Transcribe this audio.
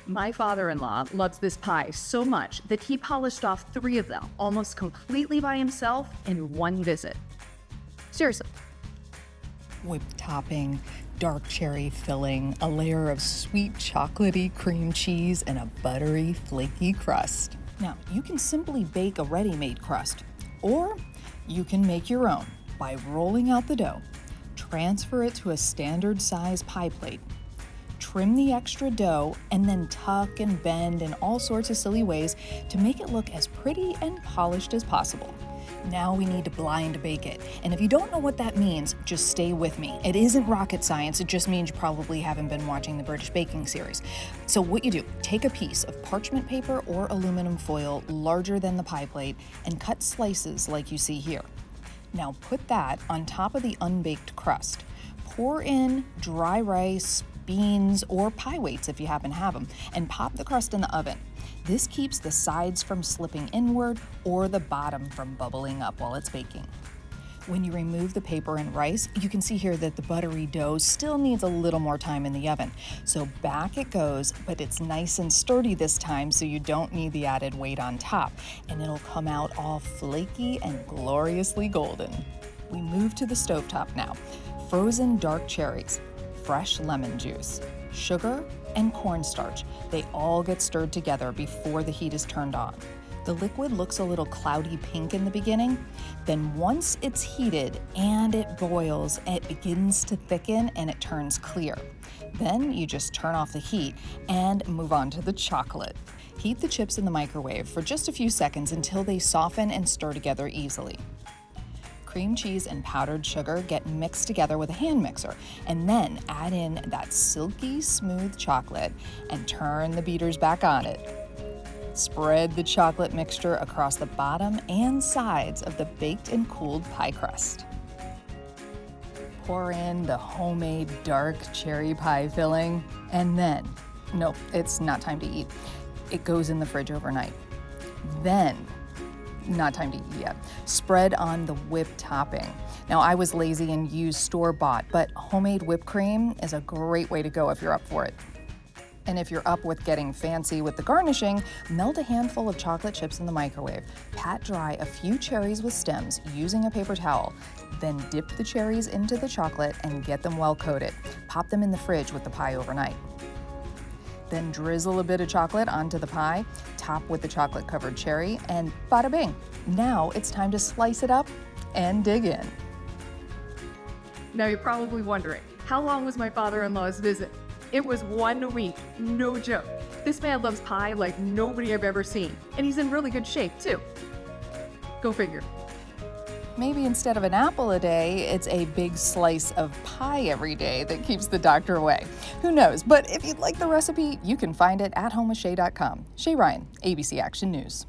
My father-in-law loves this pie so much that he polished off 3 of them almost completely by himself in one visit. Seriously. Whipped topping, dark cherry filling, a layer of sweet chocolatey cream cheese, and a buttery, flaky crust. Now, you can simply bake a ready-made crust, or you can make your own by rolling out the dough. Transfer it to a standard size pie plate. Trim the extra dough and then tuck and bend in all sorts of silly ways to make it look as pretty and polished as possible. Now we need to blind bake it. And if you don't know what that means, just stay with me. It isn't rocket science, it just means you probably haven't been watching the British baking series. So what you do, take a piece of parchment paper or aluminum foil larger than the pie plate and cut slices like you see here. Now put that on top of the unbaked crust. Pour in dry rice, beans, or pie weights if you happen to have them, and pop the crust in the oven. This keeps the sides from slipping inward or the bottom from bubbling up while it's baking. When you remove the paper and rice, you can see here that the buttery dough still needs a little more time in the oven. So back it goes, but it's nice and sturdy this time, so you don't need the added weight on top, and it'll come out all flaky and gloriously golden. We move to the stovetop now. Frozen dark cherries, fresh lemon juice, sugar, and cornstarch. They all get stirred together before the heat is turned on. The liquid looks a little cloudy pink in the beginning. Then once it's heated and it boils, it begins to thicken and it turns clear. Then you just turn off the heat and move on to the chocolate. Heat the chips in the microwave for just a few seconds until they soften and stir together easily. Cream cheese and powdered sugar get mixed together with a hand mixer, and then add in that silky smooth chocolate and turn the beaters back on it. Spread the chocolate mixture across the bottom and sides of the baked and cooled pie crust. Pour in the homemade dark cherry pie filling, and then, nope, it's not time to eat. It goes in the fridge overnight. Then, not time to eat yet. Spread on the whipped topping. Now, I was lazy and used store-bought, but homemade whipped cream is a great way to go if you're up for it. And if you're up with getting fancy with the garnishing, melt a handful of chocolate chips in the microwave. Pat dry a few cherries with stems using a paper towel. Then dip the cherries into the chocolate and get them well coated. Pop them in the fridge with the pie overnight. Then drizzle a bit of chocolate onto the pie, top with the chocolate-covered cherry, and bada bing. Now it's time to slice it up and dig in. Now you're probably wondering, how long was my father-in-law's visit? It was 1 week, no joke. This man loves pie like nobody I've ever seen, and he's in really good shape too. Go figure. Maybe instead of an apple a day, it's a big slice of pie every day that keeps the doctor away. Who knows? But if you'd like the recipe, you can find it at homewithshay.com. Shay Ryan, ABC Action News.